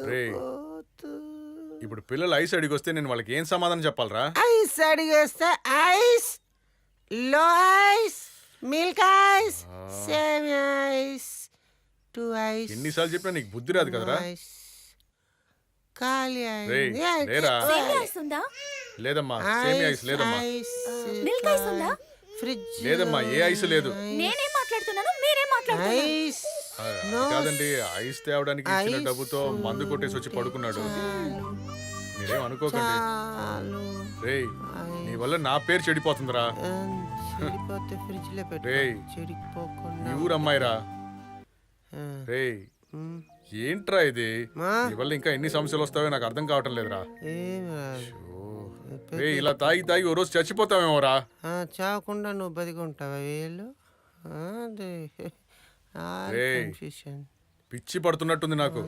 రేయ్, ఇప్పుడు పిల్లలు ఐస్ అడిగి వస్తే నేను వాళ్ళకి ఏం సమాధానం చెప్పాలరా? ఐస్ అడిగేస్తే ఐస్, లో ఐస్, మిల్క్ ఐస్, సేమియా ఐస్, 2 ఐస్. ఎన్నిసార్లు చెప్పినా నీకు బుద్ధి రాదు కదరా? ఐస్ ఖాళీ రేయ్, అయింది. లేరా? సేమియా ఐస్ ఉందా? లేదమ్మా, సేమియా ఐస్ లేదమ్మా. మిల్క్ ఐస్ ఉందా? ఫ్రిడ్జ్ లేదమ్మా, ఏ ఐస్ లేదు. నేనేం మాట్లాడుతున్నాను, మీరేం మాట్లాడుతున్నారు? ఐస్ అది కాదండి, ఐస్ తేవడానికి ఇచ్చిన డబ్బుతో మందు కొట్టేసి వచ్చి పడుకున్నాడు. మీరేం అనుకోకండి. చాలు. రేయ్, నీ వల్ల నా పేరు చెడిపోతుందిరా. చెడిపోతే ఫ్రిడ్జ్ లో రేయ్, పెట్టు, చెడిపోకుండా. ఈ ఊరు అమ్మాయిరా. ఆ. రేయ్, ఉమ్. ఏంట్రా ఇది? మా? నీ వల్ల ఇంకా ఎన్ని సమస్యలు వస్తావో నాకు అర్థం కావటం లేదురా. ఏం రాదు. రే, ఇలా తాగి తాగి ఓ రోజు చచ్చిపోతావేమోరా. చావకుండా నువ్వు బతికుంటావా వీళ్ళు? అదే రేయ్, కన్ఫ్యూషన్. పిచ్చి పడుతున్నట్టుంది నాకు.